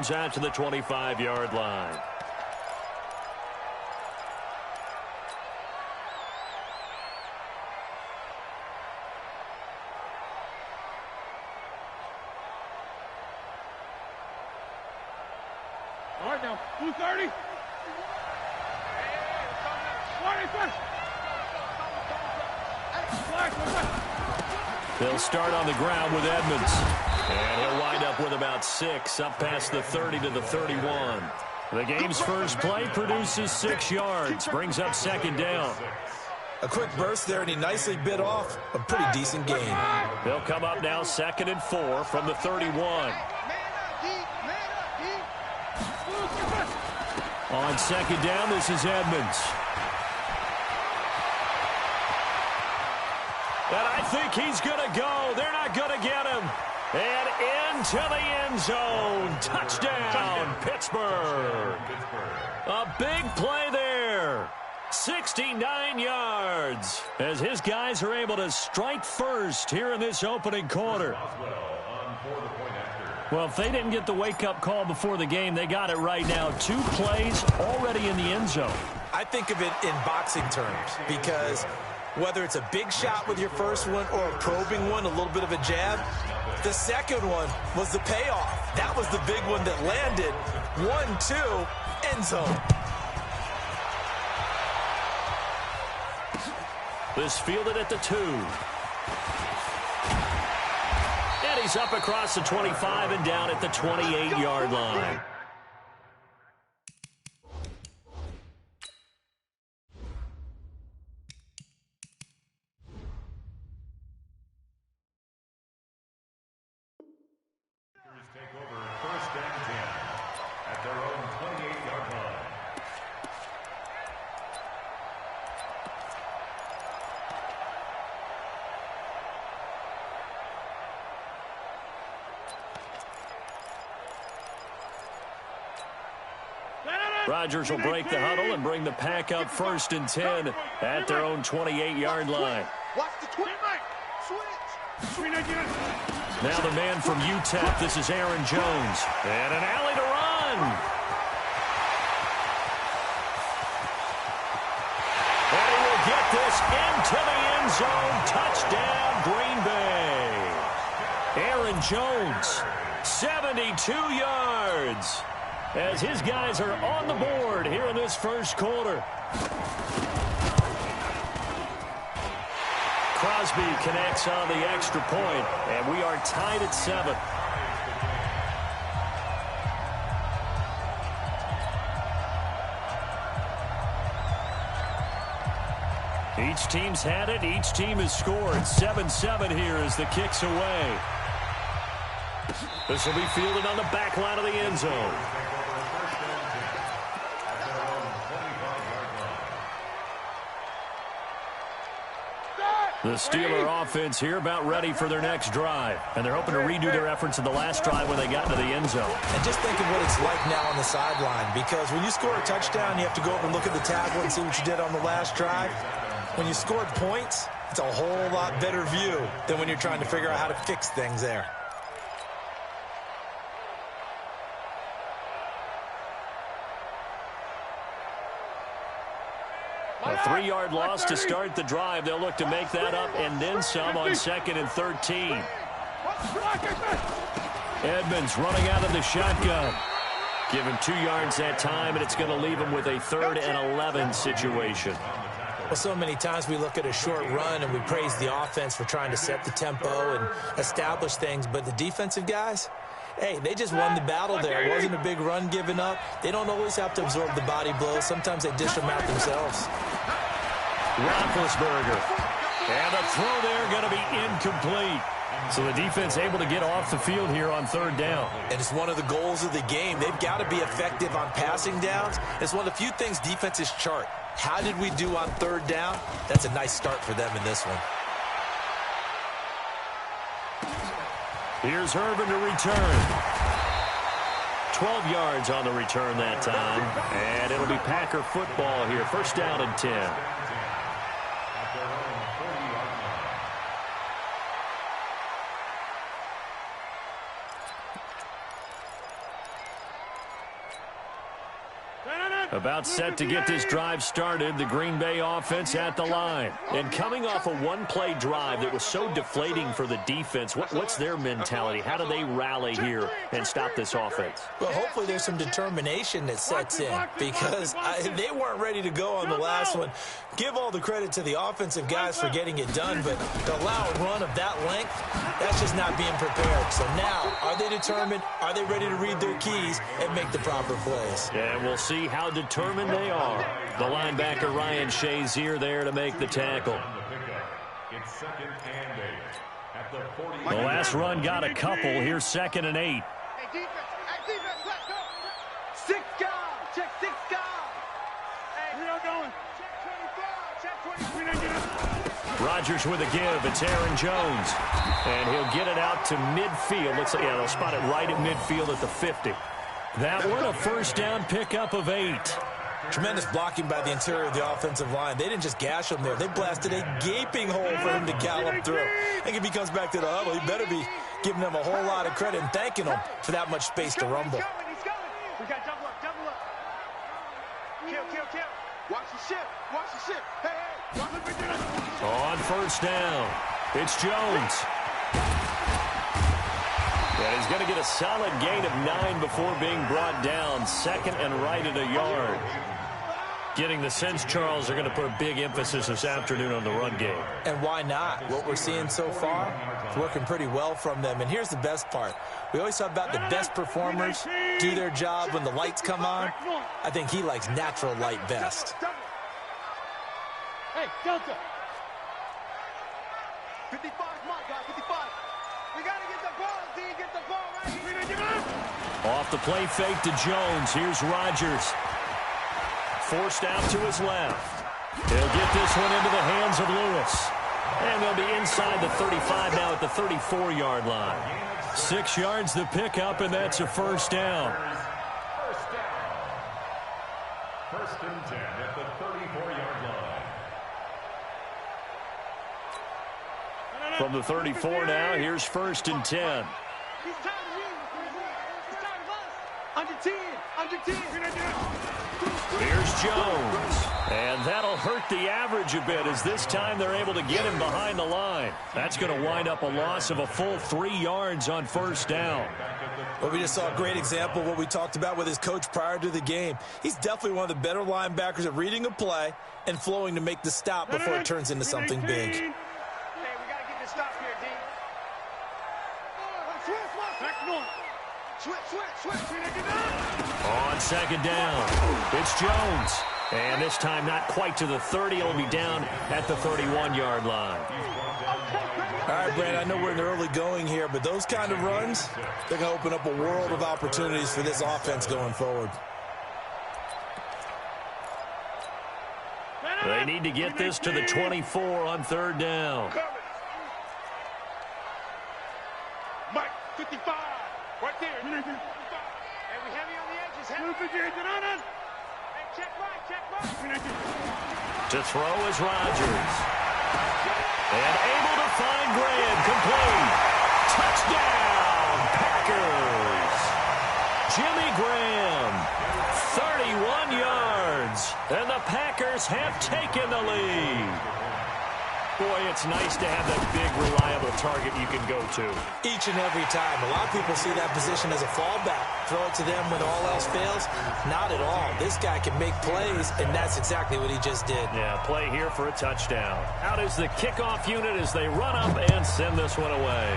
comes out to the 25-yard line. All right, now, 230. They'll start on the ground with Edmonds. And he'll wind up with about 6, up past the 30 to the 31. The game's first play produces 6 yards, brings up second down. A quick burst there, and he nicely bit off a pretty decent gain. They'll come up now 2nd and 4 from the 31. On second down, this is Edmonds. And I think he's going to go. They're not going to get him. And into the end zone. Touchdown, Pittsburgh. A big play there. 69 yards as his guys are able to strike first here in this opening quarter. Well, if they didn't get the wake-up call before the game, they got it right now. 2 plays already in the end zone. I think of it in boxing terms because whether it's a big shot with your first one or a probing one, a little bit of a jab, the second one was the payoff. That was the big one that landed. 1-2, end zone. This fielded at the 2. And he's up across the 25 and down at the 28-yard line. Take over 1st and 10 at their own 28-yard line. Rodgers will break the huddle and bring the pack up 1st and 10 at their own 28-yard line. Watch the switch. Now the man from UTEP, this is Aaron Jones. And an alley to run. And he will get this into the end zone. Touchdown, Green Bay. Aaron Jones, 72 yards. As his guys are on the board here in this first quarter. Crosby connects on the extra point, and we are tied at 7. Each team's had it. Each team has scored. 7-7 here as the kick's away. This will be fielded on the back line of the end zone. The Steeler offense here about ready for their next drive. And they're hoping to redo their efforts in the last drive when they got into the end zone. And just think of what it's like now on the sideline, because when you score a touchdown, you have to go over and look at the tablet and see what you did on the last drive. When you scored points, it's a whole lot better view than when you're trying to figure out how to fix things there. A 3-yard loss to start the drive. They'll look to make that up and then some on 2nd and 13. Edmonds running out of the shotgun. Give him 2 yards that time, and it's going to leave him with a 3rd and 11 situation. Well, so many times we look at a short run and we praise the offense for trying to set the tempo and establish things, but the defensive guys, hey, they just won the battle there. It wasn't a big run given up. They don't always have to absorb the body blows. Sometimes they dish them out themselves. Roethlisberger. And the throw there going to be incomplete. So the defense able to get off the field here on 3rd down. And it's one of the goals of the game. They've got to be effective on passing downs. It's one of the few things defenses chart. How did we do on 3rd down? That's a nice start for them in this one. Here's Hervin to return. 12 yards on the return that time. And it'll be Packer football here. 1st down and 10. About set to get this drive started, the Green Bay offense at the line. And coming off a one-play drive that was so deflating for the defense, what's their mentality? How do they rally here and stop this offense? Well, hopefully there's some determination that sets in because they weren't ready to go on the last one. Give all the credit to the offensive guys for getting it done, but to allow a run of that length, that's just not being prepared. So now, are they determined? Are they ready to read their keys and make the proper plays? And we'll see how determined they are. The linebacker Ryan Shazier there to make the tackle. The last run got a couple. Here's 2nd and 8. Hey, defense, let's go. 6 guys, check 6 guys. Hey, we are going. Check 25, check 20. Rodgers with a give. It's Aaron Jones. And he'll get it out to midfield. Looks like, yeah, they'll spot it right at midfield at the 50. That one a first down pickup of 8. Tremendous blocking by the interior of the offensive line. They didn't just gash him there. They blasted a gaping hole for him to gallop through. I think if he comes back to the huddle, he better be giving them a whole lot of credit and thanking them for that much space to rumble. He's coming. We got double up. Kill. Watch the ship. Hey, watch the On first down, it's Jones. And he's going to get a solid gain of 9 before being brought down. 2nd and right at a yard. Getting the sense, Charles, they're going to put a big emphasis this afternoon on the run game. And why not? What we're seeing so far is working pretty well from them. And here's the best part. We always talk about the best performers do their job when the lights come on. I think he likes natural light best. Hey, Delta. 55, come on, guys, 55. We got to get the ball, D. Get the ball right. Off the play fake to Jones. Here's Rodgers. Forced out to his left. He'll get this one into the hands of Lewis. And they'll be inside the 35 now at the 34-yard line. 6 yards the pickup, and that's a first down. First and 10 at the 34-yard line. From the 34 now, here's 1st and 10. He's tired of you. He's tired of us. Under 10. Here's Jones. And that'll hurt the average a bit as this time they're able to get him behind the line. That's going to wind up a loss of a full 3 yards on first down. Well, we just saw a great example of what we talked about with his coach prior to the game. He's definitely one of the better linebackers at reading a play and flowing to make the stop before it turns into something big. Hey, we got to get this stop here, D. Switch. On 2nd down, it's Jones. And this time not quite to the 30. He'll be down at the 31-yard line. All right, Brad, I know we're in the early going here, but those kind of runs, they're going to open up a world of opportunities for this offense going forward. They need to get this to the 24 on 3rd down. Mike, 55. Right there. Hey, we heavy on the edges. Hey, check right. To throw is Rodgers. And able to find Graham. Complete. Touchdown, Packers. Jimmy Graham, 31 yards. And the Packers have taken the lead. Boy, it's nice to have that big, reliable target you can go to. Each and every time. A lot of people see that position as a fallback. Throw it to them when all else fails. Not at all. This guy can make plays, and that's exactly what he just did. Yeah, play here for a touchdown. Out is the kickoff unit as they run up and send this one away.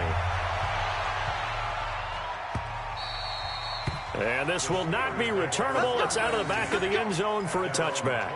And this will not be returnable. It's out of the back of the end zone for a touchback.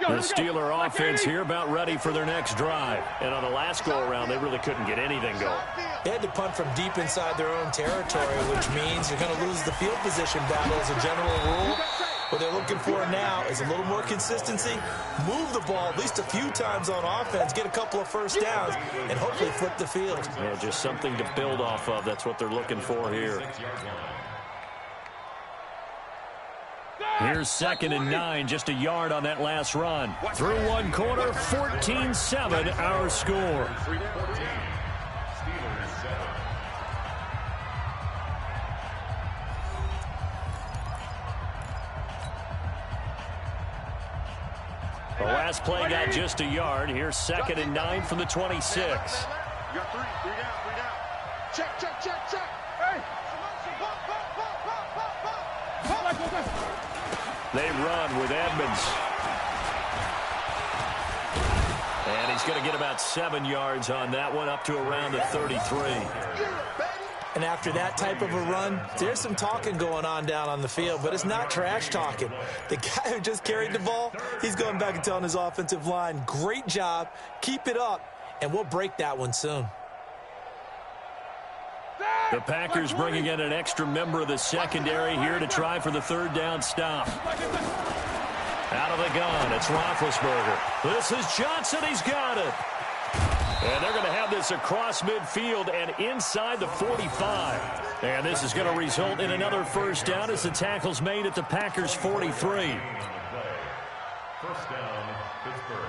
The Steeler offense here about ready for their next drive. And on the last go-around, they really couldn't get anything going. They had to punt from deep inside their own territory, which means you're going to lose the field position battle as a general rule. What they're looking for now is a little more consistency, move the ball at least a few times on offense, get a couple of first downs, and hopefully flip the field. Yeah, just something to build off of. That's what they're looking for here. Here's 2nd and 9, just a yard on that last run. Through one quarter, 14-7 our score. The last play got just a yard. Here's 2nd and 9 from the 26. You got 3. 3 down. Check. Hey. They run with Edmonds. And he's going to get about 7 yards on that one, up to around the 33. And after that type of a run, there's some talking going on down on the field, but it's not trash talking. The guy who just carried the ball, he's going back and telling his offensive line, great job, keep it up, and we'll break that one soon. The Packers bringing in an extra member of the secondary here to try for the 3rd down stop. Out of the gun, it's Roethlisberger. This is Johnson, he's got it. And they're going to have this across midfield and inside the 45. And this is going to result in another first down as the tackle's made at the Packers' 43. First down, Pittsburgh.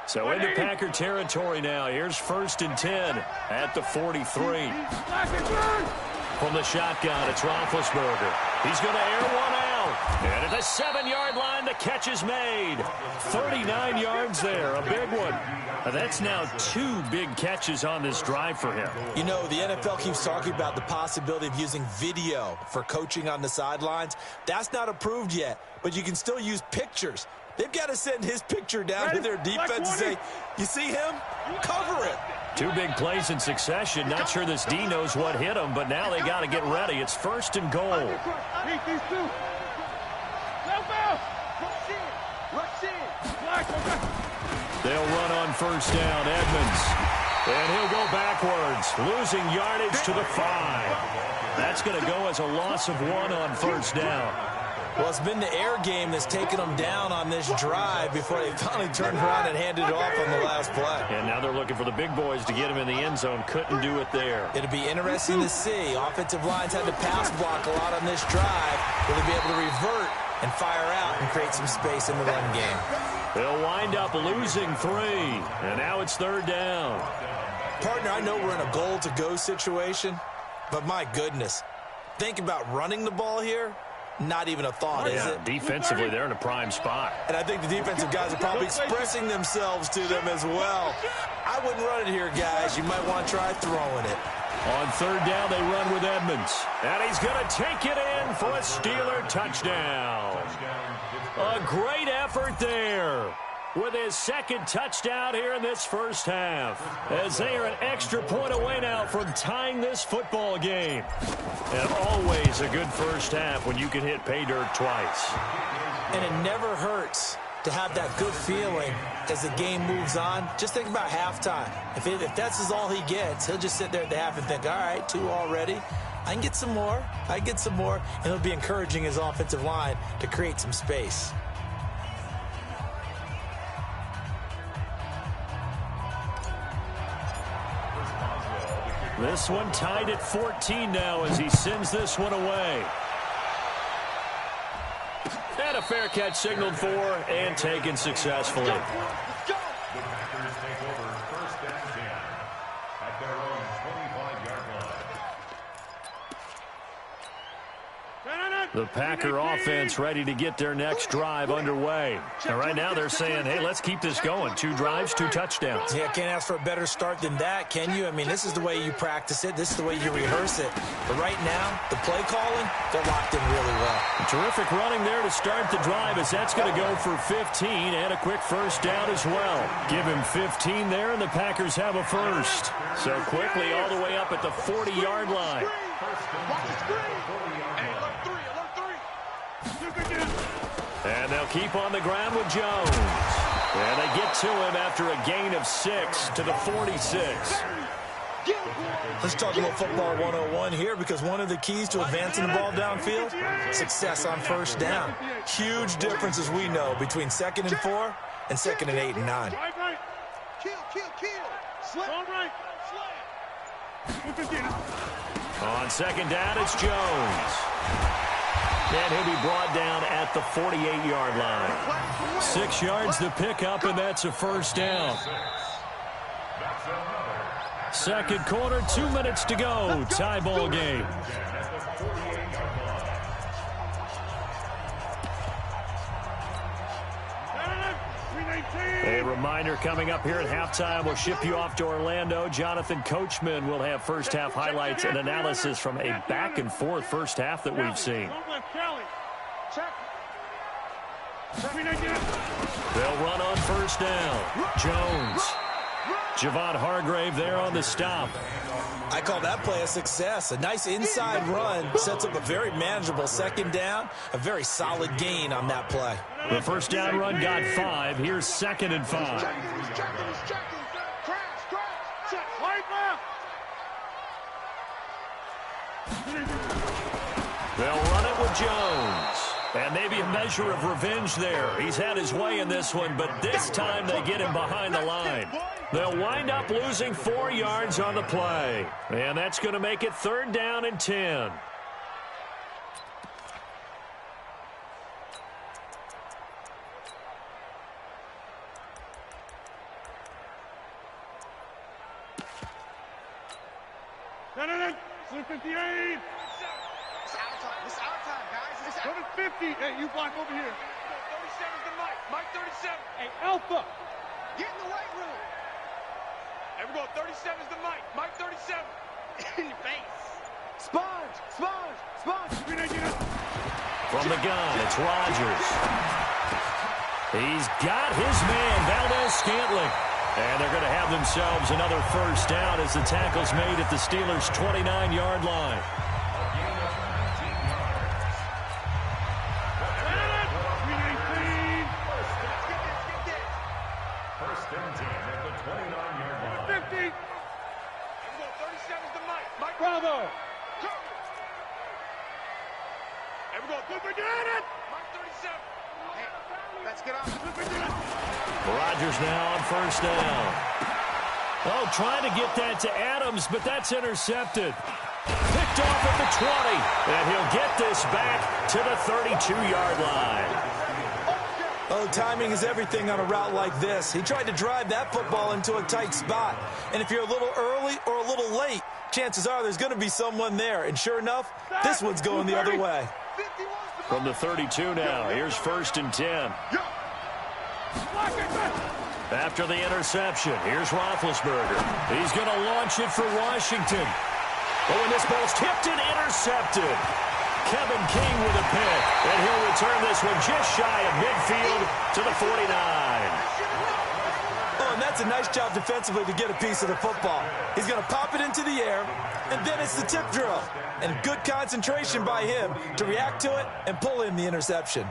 So into Packer territory now. Here's 1st and 10 at the 43. From the shotgun, it's Roethlisberger. He's going to air one out. And at the 7-yard line, the catch is made. 39 yards there, a big one. That's now 2 big catches on this drive for him. You know, the NFL keeps talking about the possibility of using video for coaching on the sidelines. That's not approved yet, but you can still use pictures. They've got to send his picture down to their defense and say, you see him? Cover it. 2 big plays in succession. Not sure this D knows what hit him, but now they got to get ready. It's 1st and goal. They'll run on 1st down. Edmonds. And he'll go backwards, losing yardage to the 5. That's going to go as a loss of 1 on 1st down. Well, it's been the air game that's taken them down on this drive before they finally turned around and handed it off on the last play. And now they're looking for the big boys to get him in the end zone. Couldn't do it there. It'll be interesting to see. Offensive lines had to pass block a lot on this drive. Will they be able to revert and fire out and create some space in the run game? They'll wind up losing 3. And now it's 3rd down. Partner, I know we're in a goal-to-go situation, but my goodness, think about running the ball here. Not even a thought, is it? Defensively, they're in a prime spot. And I think the defensive guys are probably expressing themselves to them as well. I wouldn't run it here, guys. You might want to try throwing it. On 3rd down, they run with Edmonds. And he's going to take it in for a Steeler touchdown. A great effort there with his 2nd touchdown here in this first half, as they are an extra point away now from tying this football game. And always a good first half when you can hit pay dirt twice. And it never hurts to have that good feeling as the game moves on. Just think about halftime. If that's all he gets, he'll just sit there at the half and think, all right, 2 already. I can get some more. And he'll be encouraging his offensive line to create some space. This one tied at 14 now as he sends this one away. And a fair catch signaled for and taken successfully. The Packers take over 1st and 10 at their own 25-yard line. The Packer offense ready to get their next drive underway. And right now they're saying, hey, let's keep this going. 2 drives, 2 touchdowns. Yeah, can't ask for a better start than that, can you? I mean, this is the way you practice it. This is the way you rehearse it. But right now, the play calling, they're locked in really well. Terrific running there to start the drive, as that's going to go for 15 and a quick first down as well. Give him 15 there, and the Packers have a first. So quickly all the way up at the 40-yard line. And they'll keep on the ground with Jones. And they get to him after a gain of 6 to the 46. Let's talk about football 101 here, because one of the keys to advancing the ball downfield, success on first down. Huge difference, as we know, between 2nd and 4 and 2nd and 8 and 9. Right. Kill. Slip. All right. On 2nd down, it's Jones. And he'll be brought down at the 48-yard line. 6 yards the pickup, and that's a first down. Second quarter, 2 minutes to go. Tie ball game. A reminder coming up here at halftime. We'll ship you off to Orlando. Jonathan Coachman will have first-half highlights and analysis from a back-and-forth first half that we've seen. They'll run on first down. Jones. Javon Hargrave there on the stop. I call that play a success. A nice inside run sets up a very manageable 2nd down. A very solid gain on that play. The first down run got 5. Here's 2nd and 5. They'll run it with Jones. And maybe a measure of revenge there. He's had his way in this one, but this time they get him behind the line. They'll wind up losing 4 yards on the play. And that's going to make it 3rd down and 10. No. 58. It's our time, guys. It's our time. 50. Hey, you block over here. 37's the Mike. Mike 37. Hey, Alpha. Get in the weight room. Hey, we're going 37's the Mike. Mike 37. In your face. Sponge. From the gun, it's Rodgers. He's got his man, Valdez-Scantling. And they're going to have themselves another first down as the tackle's made at the Steelers' 29-yard line. Bravo! Hey, we're going. Good, get it! Mike 37. Hey, let's get off. Rodgers now on first down. Oh, trying to get that to Adams, but that's intercepted. Picked off at the 20, and he'll get this back to the 32-yard line. Oh, timing is everything on a route like this. He tried to drive that football into a tight spot. And if you're a little early or a little late, chances are there's going to be someone there. And sure enough, this one's going the other way. From the 32 now, here's 1st and 10. After the interception, here's Roethlisberger. He's going to launch it for Washington. Oh, and this ball's tipped and intercepted. Kevin King with a pick, and he'll return this one just shy of midfield to the 49. Oh, and that's a nice job defensively to get a piece of the football. He's going to pop it into the air, and then it's the tip drill. And good concentration by him to react to it and pull in the interception.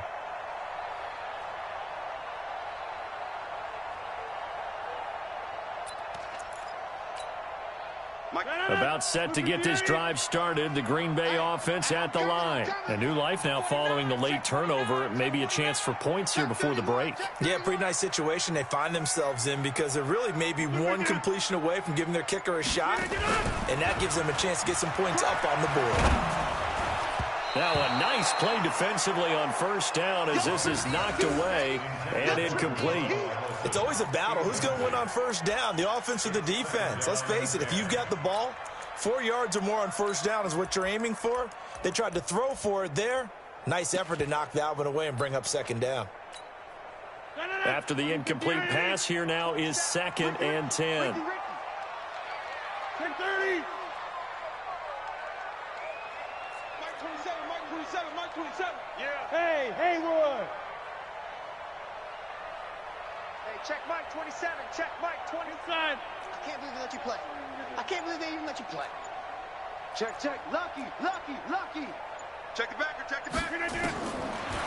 About set to get this drive started, the Green Bay offense at the line. A new life now following the late turnover. Maybe a chance for points here before the break. Yeah, pretty nice situation they find themselves in, because they're really maybe one completion away from giving their kicker a shot, and that gives them a chance to get some points up on the board. Now a nice play defensively on first down as this is knocked away and incomplete. It's always a battle. Who's going to win on first down, the offense or the defense? Let's face it, if you've got the ball, 4 yards or more on first down is what you're aiming for. They tried to throw for it there. Nice effort to knock that one away and bring up 2nd down. After the incomplete pass, here now is 2nd and 10. 10-30. Mike 27. Yeah. Hey, Haywood. Hey, check Mike 27. Check Mike 27. I can't believe they let you play. I can't believe they even let you play. Check. Lucky. Check the backer.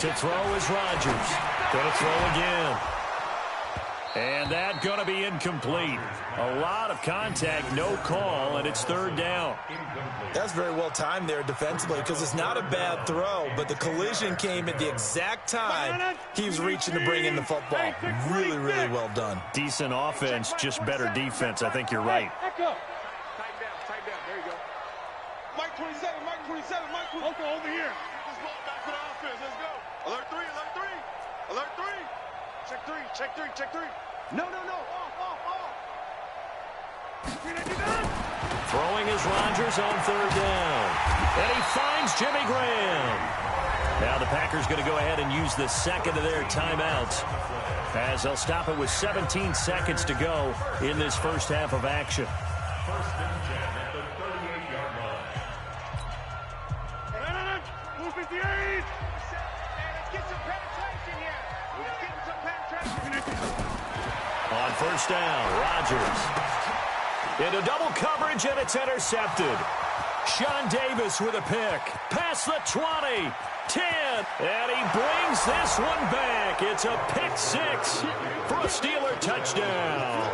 To throw is Rodgers. Going to throw again. And that going to be incomplete. A lot of contact, no call, and it's third down. That's very well timed there defensively because it's not a bad throw, but the collision came at the exact time he was reaching to bring in the football. Really, really well done. Decent offense, just better defense. I think you're right. Echo. Tight down. There you go. Mike 27, Mike 27, Mike 27. Okay, over here. This ball back for the offense. Let's go. Alert 3, alert 3. Alert 3. Check 3, check 3, check 3. No. Off. Throwing is Rodgers on third down. And he finds Jimmy Graham. Now the Packers going to go ahead and use the second of their timeouts as they'll stop it with 17 seconds to go in this first half of action. First and 10 at the 38-yard line. 258. Hey, let's get some penetration here. Let's get some penetration. On first down, Rodgers into double coverage, and it's intercepted. Sean Davis with a pick. Past the 20, 10, and he brings this one back. It's a pick six for a Steeler touchdown.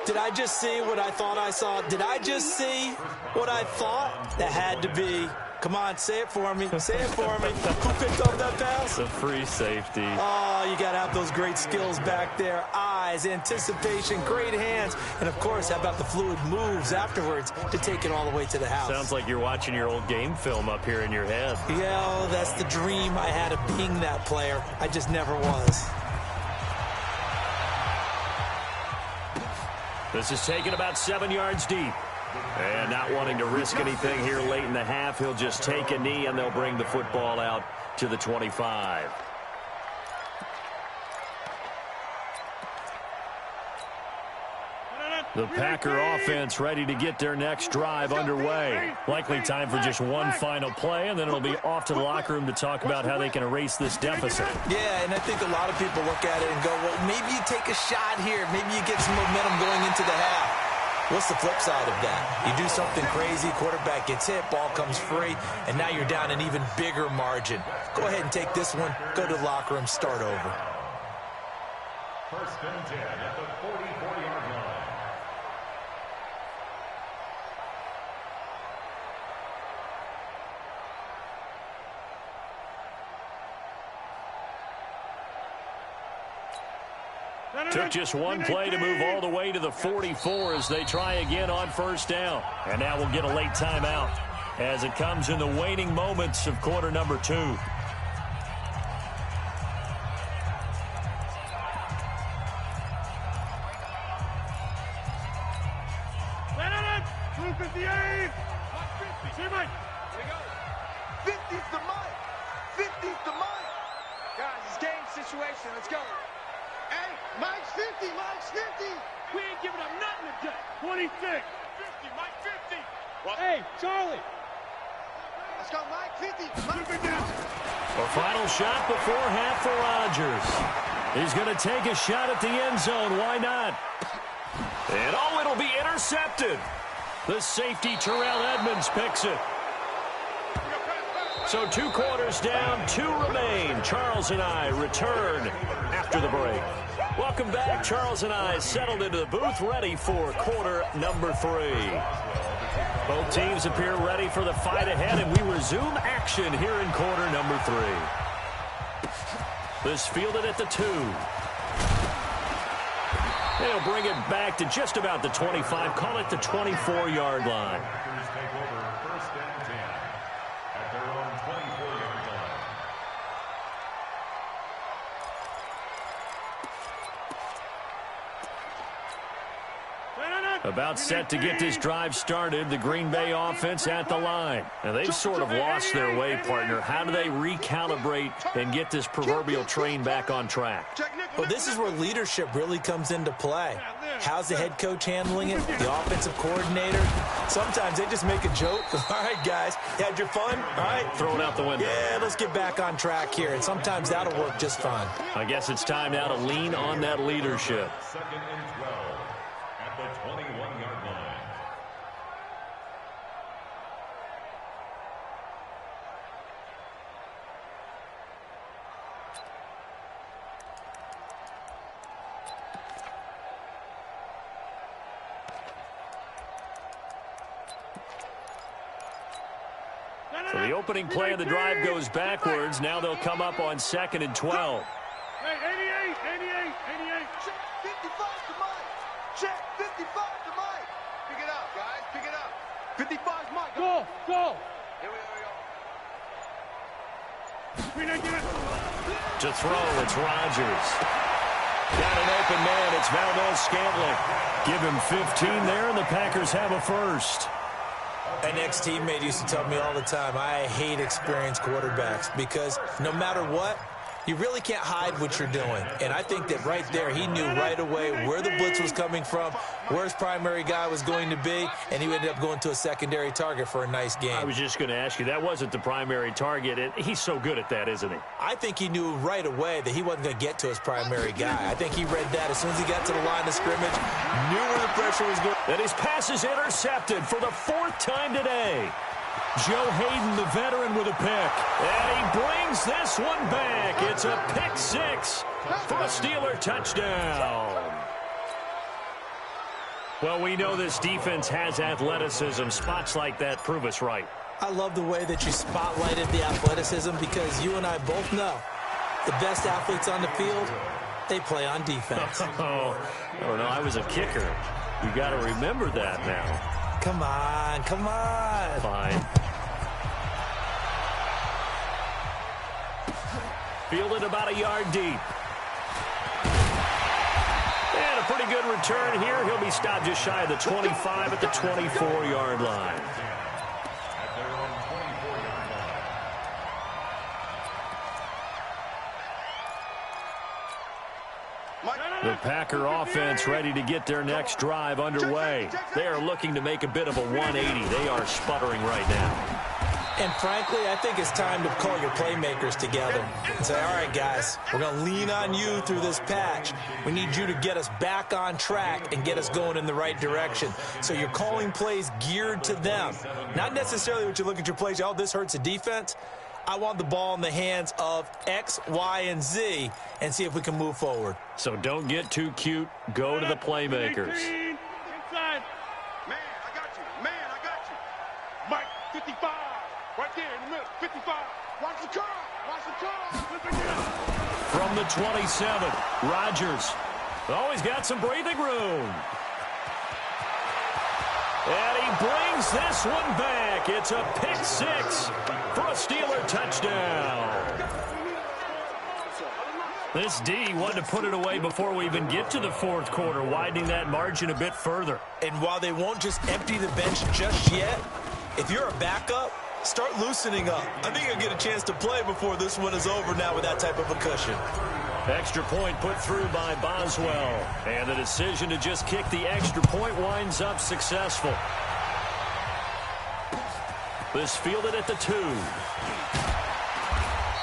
Did I just see what I thought I saw? Did I just see what I thought? That had to be. Come on, say it for me. Say it for me. Who picked up that pass? The free safety. Oh, you got to have those great skills back there. Eyes, anticipation, great hands. And, of course, how about the fluid moves afterwards to take it all the way to the house? Sounds like you're watching your old game film up here in your head. Yeah, oh, that's the dream I had of being that player. I just never was. This is taken about 7 yards deep. And not wanting to risk anything here late in the half, he'll just take a knee, and they'll bring the football out to the 25. The Packer offense ready to get their next drive underway. Likely time for just one final play, and then it'll be off to the locker room to talk about how they can erase this deficit. Yeah, and I think a lot of people look at it and go, well, maybe you take a shot here. Maybe you get some momentum going into the half. What's the flip side of that? You do something crazy, quarterback gets hit, ball comes free, and now you're down an even bigger margin. Go ahead and take this one, go to the locker room, start over. First and 10 at the 44-yard line. Took just one play to move all the way to the 44 as they try again on first down. And now we'll get a late timeout as it comes in the waning moments of quarter number 2. Guys, it's game situation. Let's go. Hey, Mike's 50, Mike's 50. We ain't giving up nothing today. 26. 50, Mike 50. What? Hey, Charlie. Let's go, Mike 50. Mike 50. A final shot before half for Rodgers. He's going to take a shot at the end zone. Why not? And oh, it'll be intercepted. The safety, Terrell Edmonds, picks it. So 2 quarters down, 2 remain. Charles and I return after the break. Welcome back. Charles and I settled into the booth, ready for quarter number 3. Both teams appear ready for the fight ahead, and we resume action here in quarter number 3. This fielded at the 2. They'll bring it back to just about the 25, call it the 24-yard line. About set to get this drive started, the Green Bay offense at the line. And they've sort of lost their way, partner. How do they recalibrate and get this proverbial train back on track? Well, this is where leadership really comes into play. How's the head coach handling it? The offensive coordinator? Sometimes they just make a joke. All right, guys, you had your fun? All right. Throw it out the window. Yeah, let's get back on track here. And sometimes that'll work just fine. I guess it's time now to lean on that leadership. Second and 12 at the 21-yard line. So the opening play of the drive goes backwards. Now they'll come up on 2nd and 12. Hey, 88. Check 55 to Mike. Check 55 to Mike. Pick it up, guys. Pick it up. 55's Mike. Go. Here we go. To throw, it's Rodgers. Got an open man. It's Valdez-Scantling. Give him 15 there, and the Packers have a first. An ex-teammate used to tell me all the time, I hate experienced quarterbacks because no matter what, you really can't hide what you're doing. And I think that right there, he knew right away where the blitz was coming from, where his primary guy was going to be, and he ended up going to a secondary target for a nice game. I was just going to ask you, that wasn't the primary target, and he's so good at that, isn't he? I think he knew right away that he wasn't going to get to his primary guy. I think he read that as soon as he got to the line of scrimmage, knew where the pressure was going. And his pass is intercepted for the 4th time today. Joe Hayden, the veteran, with a pick. And he brings this one back. It's a pick 6 for a Steeler touchdown. Well, we know this defense has athleticism. Spots like that prove us right. I love the way that you spotlighted the athleticism because you and I both know the best athletes on the field, they play on defense. Oh, I don't know. I was a kicker. You got to remember that now. Come on. Fine. Fielded about a yard deep. And a pretty good return here. He'll be stopped just shy of the 25 at the 24-yard line. The Packer offense ready to get their next drive underway. They are looking to make a bit of a 180. They are sputtering right now. And frankly, I think it's time to call your playmakers together and say, all right, guys, we're going to lean on you through this patch. We need you to get us back on track and get us going in the right direction. So you're calling plays geared to them. Not necessarily what you look at your plays, oh, this hurts the defense. I want the ball in the hands of X, Y, and Z and see if we can move forward. So don't get too cute. Go to the playmakers. Inside. Man, I got you. Mike, 55. Right there in the middle. 55. Watch the car. From the 27, Rodgers. Oh, he's got some breathing room. And he brings this one back. It's a pick 6 for a Steeler touchdown. This D wanted to put it away before we even get to the 4th quarter, widening that margin a bit further. And while they won't just empty the bench just yet, if you're a backup, start loosening up. I think you'll get a chance to play before this one is over now with that type of a cushion. Extra point put through by Boswell. And the decision to just kick the extra point winds up successful. This fielded at the 2.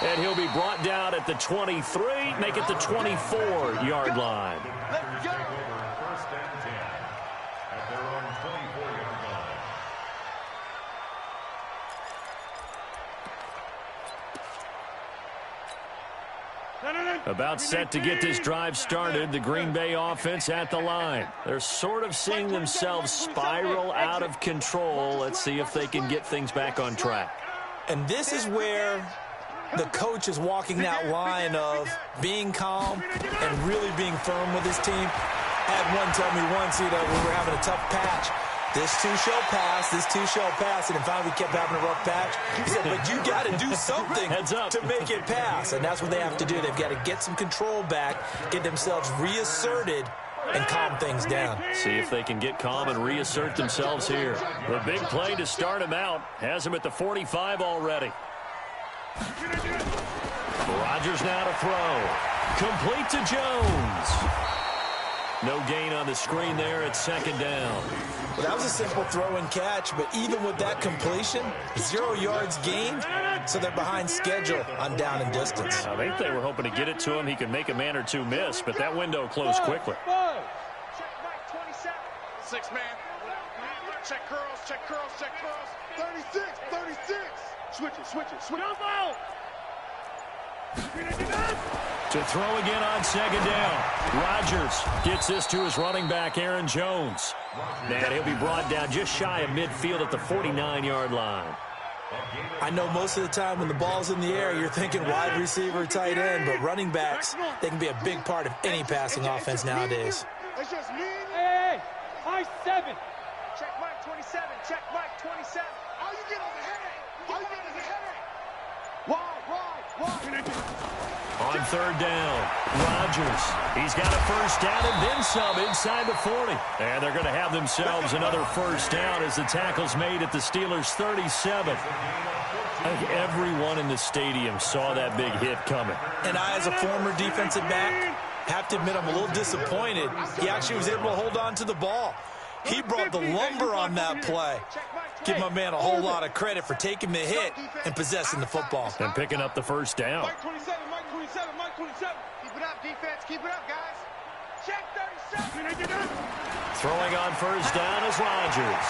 And he'll be brought down at the 23, make it the 24-yard line. Let's go. First and 10 at their own 24-yard line. About set to get this drive started, the Green Bay offense at the line. They're sort of seeing themselves spiral out of control. Let's see if they can get things back on track. And this is where the coach is walking that line of being calm and really being firm with his team. I had one tell me once, when we were having a tough patch, this too shall pass, and finally we kept having a rough patch. He said, but you got to do something to make it pass, and that's what they have to do. They've got to get some control back, get themselves reasserted, and calm things down. See if they can get calm and reassert themselves here. The big play to start him out has him at the 45 already. Rodgers now to throw. Complete to Jones. No gain on the screen there at 2nd down. Well, that was a simple throw and catch, but even with that completion, 0 yards gained, so they're behind schedule on down and distance. I think they were hoping to get it to him. He could make a man or two miss, but that window closed quickly. Check Mike, 27. 6 man. Check curls. 36. Switch it. To throw again on 2nd down. Rodgers gets this to his running back, Aaron Jones. And he'll be brought down just shy of midfield at the 49-yard line. I know most of the time when the ball's in the air, you're thinking wide receiver, tight end, but running backs, they can be a big part of any passing offense nowadays. That's just me. Hey, high 7. Check Mike 27. Check Mike 27. All you get is a headache. All you get is a headache. Wide. On third down, Rodgers. He's got a first down and then some inside the 40. And they're going to have themselves another first down as the tackle's made at the Steelers' 37. I think everyone in the stadium saw that big hit coming. And I, as a former defensive back, have to admit I'm a little disappointed. He actually was able to hold on to the ball. He brought the lumber on that play. Give my man a whole lot of credit for taking the hit and possessing the football. And picking up the first down. Mike 27, Mike 27, Mike 27. Keep it up, defense. Keep it up, guys. Check 37. Throwing on first down is Rodgers.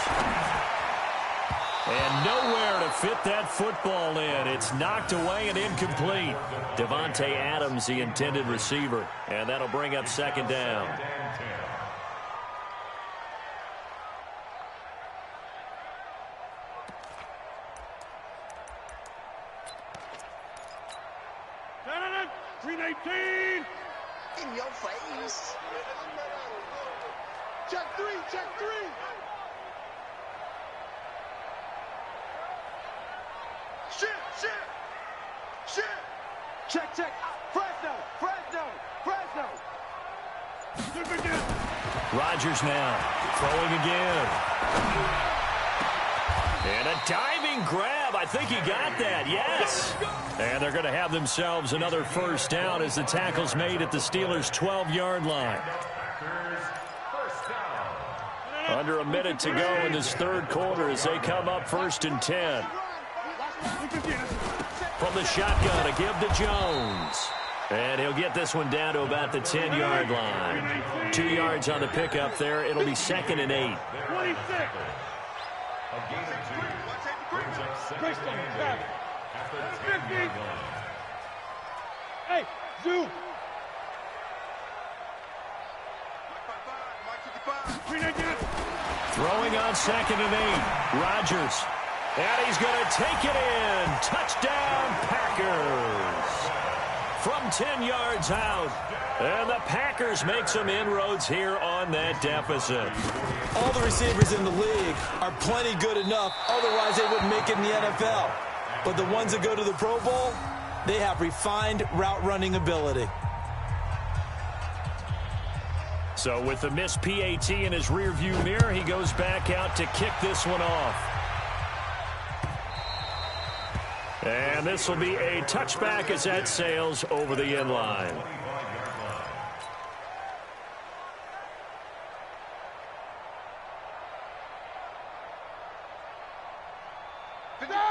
And nowhere to fit that football in. It's knocked away and incomplete. Devontae Adams, the intended receiver. And that'll bring up second down. In your face. Check 3. Shit. Check. Fresno. Rodgers now throwing again. And a diving grab. I think he got that. Yes. And they're going to have themselves another first down as the tackle's made at the Steelers' 12-yard line. Under a minute to go in this third quarter as they come up first and 10. From the shotgun, a give to Jones. And he'll get this one down to about the 10-yard line. 2 yards on the pickup there. It'll be second and 8. Hey, Zoo. Throwing on second and 8. Rodgers. And he's going to take it in. Touchdown, Packers. From 10 yards out. And the Packers make some inroads here on that deficit. All the receivers in the league are plenty good enough. Otherwise, they wouldn't make it in the NFL. But the ones that go to the Pro Bowl, they have refined route running ability. So with the missed PAT in his rearview mirror, he goes back out to kick this one off. And this will be a touchback as that sails over the end line.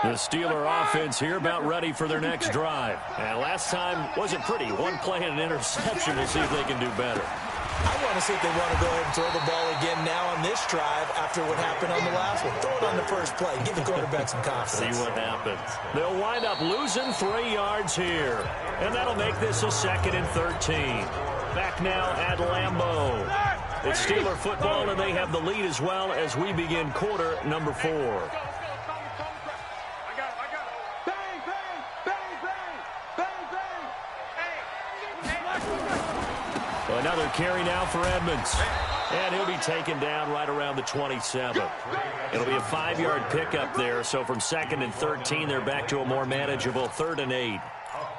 The Steeler offense here about ready for their next drive. And last time wasn't pretty. One play and an interception. We'll see if they can do better. I want to see if they want to go ahead and throw the ball again now on this drive after what happened on the last one. Throw it on the first play. Give the quarterback some confidence. See what happens. They'll wind up losing 3 yards here. And that'll make this a second and 13. Back now at Lambeau. It's Steeler football, and they have the lead as well as we begin quarter number 4. Another carry now for Edmonds. And he'll be taken down right around the 27. It'll be a 5-yard pickup there. So from second and 13, they're back to a more manageable third and 8.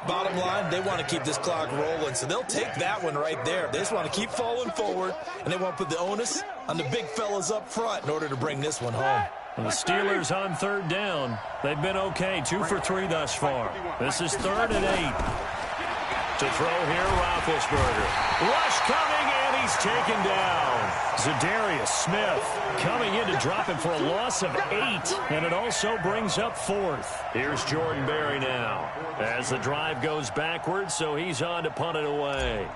Bottom line, they want to keep this clock rolling, so they'll take that one right there. They just want to keep falling forward, and they want to put the onus on the big fellas up front in order to bring this one home. And the Steelers on third down. They've been okay, 2 for 3 thus far. This is third and 8. To throw here, Roethlisberger. Rush coming, and he's taken down. Zadarius Smith coming in to drop him for a loss of 8. And it also brings up 4th. Here's Jordan Berry now. As the drive goes backwards, so he's on to punt it away.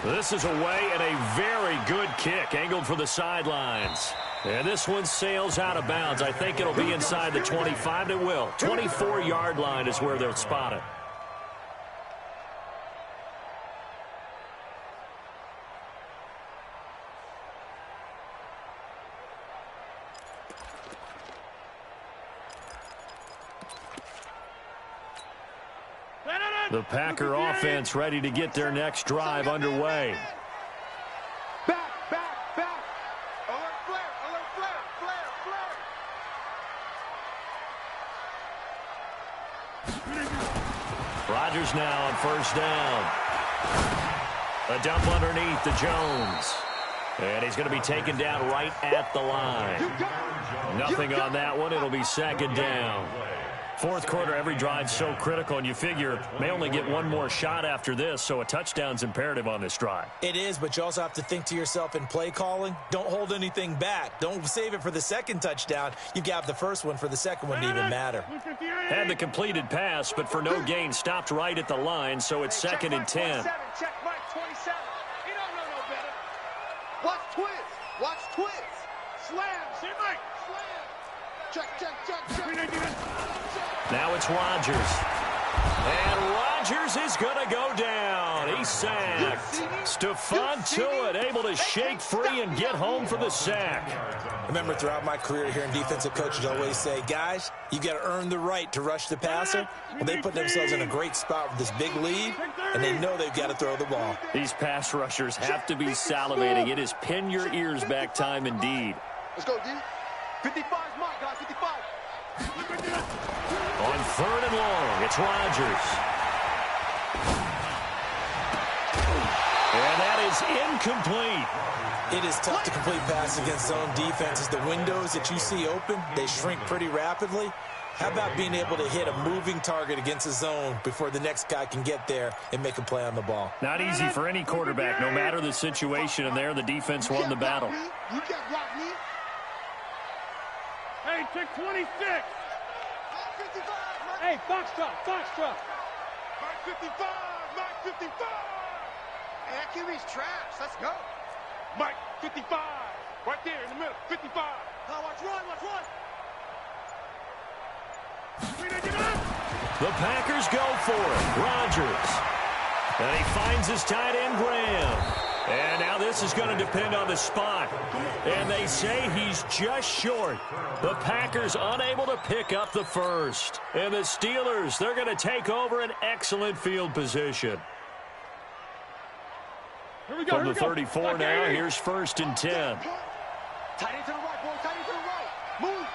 This is away and a very good kick, angled for the sidelines. And this one sails out of bounds. I think it'll be inside the 25. It will. 24-yard line is where they'll spot it. The Packer offense ready to get their next drive underway. Back, back, back. Alert flare, flare, flare. Rodgers now on first down. A dump underneath to Jones. And he's going to be taken down right at the line. Nothing on that one. It'll be second down. Fourth quarter, every drive's so critical, and you figure may only get one more shot after this, so a touchdown's imperative on this drive. It is, but you also have to think to yourself in play calling, don't hold anything back. Don't save it for the second touchdown. You got the first one for the second one to even matter. Had the completed pass, but for no gain, stopped right at the line, so it's second and 10. Check Mike 27. He don't know no better. Watch twins. Watch twins. Slam. See Mike. Slam. Check. Now it's Rodgers. And Rodgers is going to go down. He's sacked. Stephon Tuitt able to shake free and get home for the sack. Remember, throughout my career here in defensive coaches always say, guys, you got to earn the right to rush the passer. Well, they put themselves in a great spot with this big lead, and they know they've got to throw the ball. These pass rushers have to be salivating. It is pin your ears back time indeed. Let's go, D. 55 is mine, guys. 55. On third and long, it's Rodgers. And that is incomplete. It is tough to complete passes against zone defenses. The windows that you see open, they shrink pretty rapidly. How about being able to hit a moving target against a zone before the next guy can get there and make a play on the ball? Not easy for any quarterback, no matter the situation, and there the defense won the battle. You can't block me. Hey, check 26. 55. Hey, Foxtrot. Mark 55. Mark 55. Hey, that QB's trash. Let's go. Mike 55. Right there in the middle. 55. Now watch run. The Packers go for it. Rodgers. And he finds his tight end, Graham. And now this is going to depend on the spot. And they say he's just short. The Packers unable to pick up the first. And the Steelers, they're going to take over an excellent field position. From the 34 now, here's first and 10. Tight end to the right, boy. Tight end to the right. Move.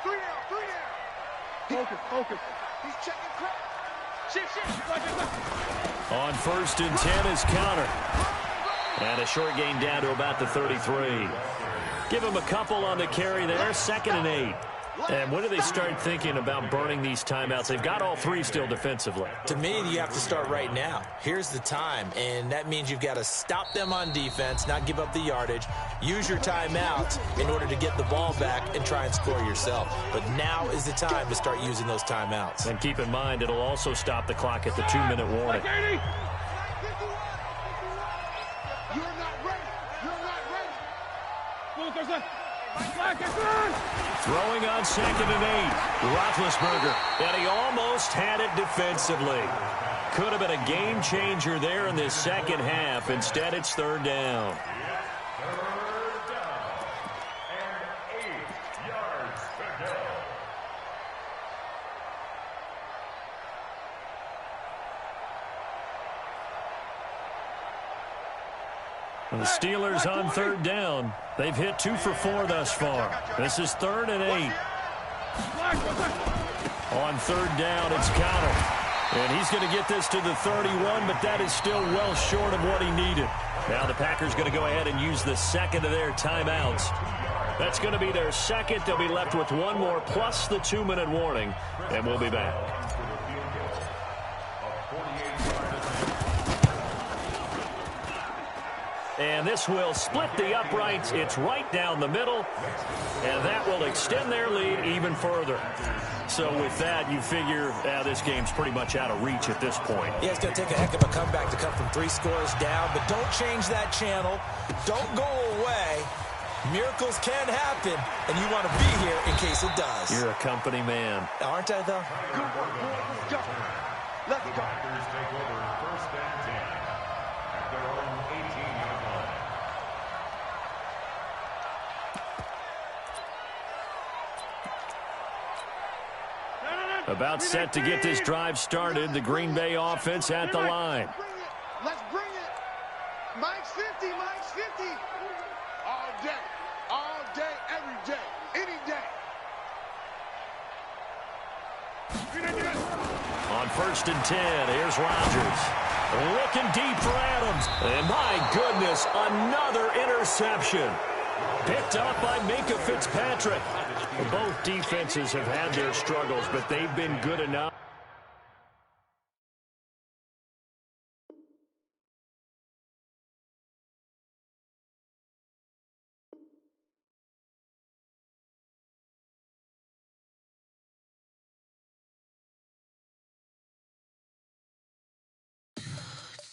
Three down. Focus. He's checking crap. Shift. On first and 10 is Counter. And a short gain down to about the 33. Give him a couple on the carry there, second and 8. And when do they start thinking about burning these timeouts? They've got all three still defensively. To me, you have to start right now. Here's the time, and that means you've got to stop them on defense, not give up the yardage, use your timeouts in order to get the ball back and try and score yourself. But now is the time to start using those timeouts. And keep in mind, it'll also stop the clock at the 2-minute warning. You're not ready. Throwing on second and 8. Roethlisberger, and he almost had it defensively. Could have been a game changer there in this second half. Instead, it's third down. Third down and 8 yards to go. The Steelers on third down. They've hit 2 for 4 thus far. This is third and 8. On third down, it's Counter. And he's going to get this to the 31, but that is still well short of what he needed. Now the Packers going to go ahead and use the second of their timeouts. That's going to be their second. They'll be left with one more plus the 2-minute warning, and we'll be back. And this will split the uprights. It's right down the middle, and that will extend their lead even further. So with that, you figure this game's pretty much out of reach at this point. Yeah, it's going to take a heck of a comeback to come from 3 scores down, but don't change that channel. Don't go away. Miracles can happen, and you want to be here in case it does. You're a company man. Aren't I, though? Go. Let's go. Packers take over first and 10 at their own 18-yard line. About set to get this drive started. The Green Bay offense at the line. Let's bring it. Mike's 50, Mike's 50. All day, every day, any day. On 1st and 10, here's Rodgers. Looking deep for Adams. And my goodness, another interception. Picked up by Minka Fitzpatrick. Both defenses have had their struggles, but they've been good enough.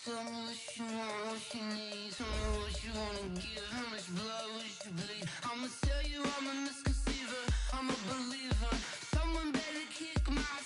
Tell me what you want, what you need. Tell me what you wanna give. How much blood would you bleed? I'ma tell you I'm a misconceiver. I'm a believer. Someone better kick my